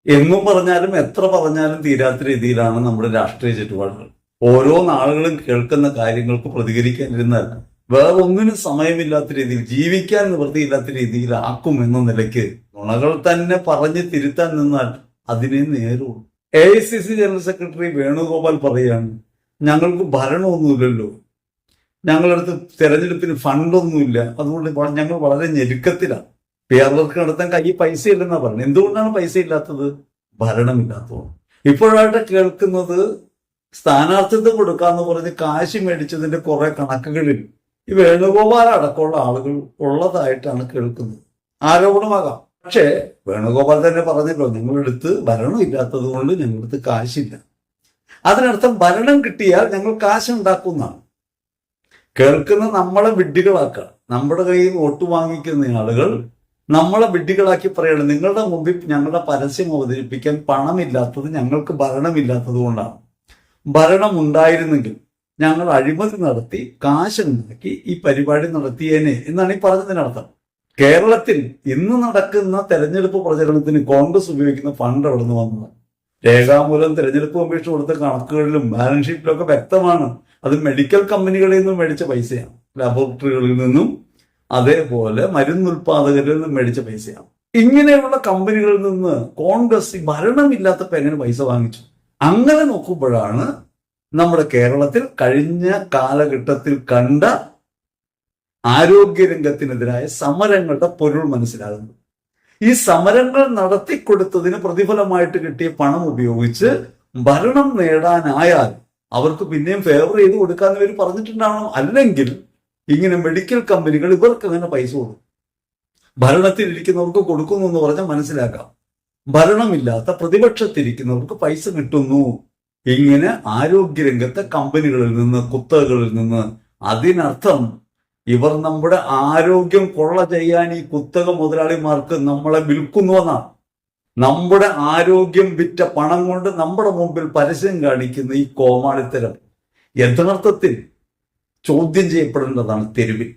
എന്നും പറഞ്ഞാലും എത്ര പറഞ്ഞാലും തീരാത്ത രീതിയിലാണ് നമ്മുടെ രാഷ്ട്രീയ ചുറ്റുപാടുകൾ. ഓരോ നാളുകളും കേൾക്കുന്ന കാര്യങ്ങൾക്ക് പ്രതികരിക്കാനിരുന്നാൽ വേറെ ഒന്നിനും സമയമില്ലാത്ത രീതിയിൽ, ജീവിക്കാൻ നിവൃത്തിയില്ലാത്ത രീതിയിൽ ആക്കും എന്ന നിലയ്ക്ക് നുണകൾ തന്നെ പറഞ്ഞ് തിരുത്താൻ നിന്നാൽ അതിനെ നേരുള്ളൂ. AICC ജനറൽ സെക്രട്ടറി വേണുഗോപാൽ പറയാണ്, ഞങ്ങൾക്ക് ഭരണമൊന്നുമില്ലല്ലോ, ഞങ്ങളടുത്ത് തെരഞ്ഞെടുപ്പിന് ഫണ്ടൊന്നുമില്ല, അതുകൊണ്ട് ഞങ്ങൾ വളരെ ഞെരുക്കത്തിലാണ്. PR വർക്ക് നടത്താൻ കയ്യിൽ പൈസ ഇല്ലെന്നാ പറഞ്ഞത്. എന്തുകൊണ്ടാണ് പൈസ ഇല്ലാത്തത്? ഭരണമില്ലാത്തതുകൊണ്ട്. ഇപ്പോഴായിട്ട് കേൾക്കുന്നത് സ്ഥാനാർത്ഥിത്വം കൊടുക്കാന്ന് പറഞ്ഞ് കാശ് മേടിച്ചതിന്റെ കുറെ കണക്കുകളിൽ ഈ വേണുഗോപാൽ അടക്കമുള്ള ആളുകൾ ഉള്ളതായിട്ടാണ് കേൾക്കുന്നത്. ആരോപണമാകാം. പക്ഷേ വേണുഗോപാൽ തന്നെ പറഞ്ഞല്ലോ, ഞങ്ങളടുത്ത് ഭരണം ഇല്ലാത്തത് കൊണ്ട് ഞങ്ങളടുത്ത് കാശില്ല. അതിനർത്ഥം ഭരണം കിട്ടിയാൽ ഞങ്ങൾ കാശുണ്ടാക്കുന്നതാണ്. കേൾക്കുന്ന നമ്മളെ വിഡ്ഢികളാക്കുക. നമ്മുടെ കയ്യിൽ നിന്ന് വോട്ട് വാങ്ങിക്കുന്ന ആളുകൾ നമ്മളെ വിഡ്ഢികളാക്കി പറയണം, നിങ്ങളുടെ മുമ്പിൽ ഞങ്ങളുടെ പരസ്യം അവതരിപ്പിക്കാൻ പണമില്ലാത്തത് ഞങ്ങൾക്ക് ഭരണമില്ലാത്തത് കൊണ്ടാണ്. ഭരണം ഉണ്ടായിരുന്നെങ്കിൽ ഞങ്ങൾ അഴിമതി നടത്തി കാശുണ്ടാക്കി ഈ പരിപാടി നടത്തിയേനെ എന്നാണ് ഈ പറഞ്ഞതിനർത്ഥം. കേരളത്തിൽ ഇന്ന് നടക്കുന്ന തെരഞ്ഞെടുപ്പ് പ്രചരണത്തിന് കോൺഗ്രസ് ഉപയോഗിക്കുന്ന ഫണ്ട് എവിടെ നിന്ന് വന്നത്? രേഖാമൂലം തെരഞ്ഞെടുപ്പ് കമ്മീഷൻ കൊടുത്ത കണക്കുകളിലും ബാലൻസ് ഷീറ്റിലും ഒക്കെ വ്യക്തമാണ്. അത് മെഡിക്കൽ കമ്പനികളിൽ നിന്നും മേടിച്ച പൈസയാണ്, ലബോറട്ടറികളിൽ നിന്നും അതേപോലെ മരുന്നുൽപാദകരിൽ നിന്നും മേടിച്ച പൈസയാണ്. ഇങ്ങനെയുള്ള കമ്പനികളിൽ നിന്ന് കോൺഗ്രസ് ഭരണമില്ലാത്തപ്പോൾ എങ്ങനെ പൈസ വാങ്ങിച്ചു? അങ്ങനെ നോക്കുമ്പോഴാണ് നമ്മുടെ കേരളത്തിൽ കഴിഞ്ഞ കാലഘട്ടത്തിൽ കണ്ട ആരോഗ്യരംഗത്തിനെതിരായ സമരങ്ങളുടെ പൊരുൾ മനസ്സിലാകുന്നത്. ഈ സമരങ്ങൾ നടത്തിക്കൊടുത്തതിന് പ്രതിഫലമായിട്ട് കിട്ടിയ പണം ഉപയോഗിച്ച് ഭരണം നേടാനായാൽ അവർക്ക് പിന്നെയും ഫേവർ ചെയ്ത് കൊടുക്കാന്ന് ഇവർ പറഞ്ഞിട്ടുണ്ടാവണം. അല്ലെങ്കിൽ ഇങ്ങനെ മെഡിക്കൽ കമ്പനികൾ ഇവർക്ക് അങ്ങനെ പൈസ കൊടുക്കും. ഭരണത്തിലിരിക്കുന്നവർക്ക് കൊടുക്കുന്നു എന്ന് പറഞ്ഞാൽ മനസ്സിലാക്കാം. ഭരണമില്ലാത്ത പ്രതിപക്ഷത്തിരിക്കുന്നവർക്ക് പൈസ കിട്ടുന്നു. ഇങ്ങനെ ആരോഗ്യരംഗത്തെ കമ്പനികളിൽ നിന്ന്, കുത്തകകളിൽ നിന്ന്. അതിനർത്ഥം ഇവർ നമ്മുടെ ആരോഗ്യം കൊള്ള ചെയ്യാൻ ഈ കുത്തക മുതലാളിമാർക്ക് നമ്മളെ വിൽക്കുന്നു എന്നാണ്. നമ്മുടെ ആരോഗ്യം വിറ്റ പണം കൊണ്ട് നമ്മുടെ മുമ്പിൽ പരസ്യം കാണിക്കുന്ന ഈ കോമാളിത്തരം യഥാർത്ഥത്തിൽ ചോദ്യം ചെയ്യപ്പെടേണ്ടതാണ് തെരുവിൽ.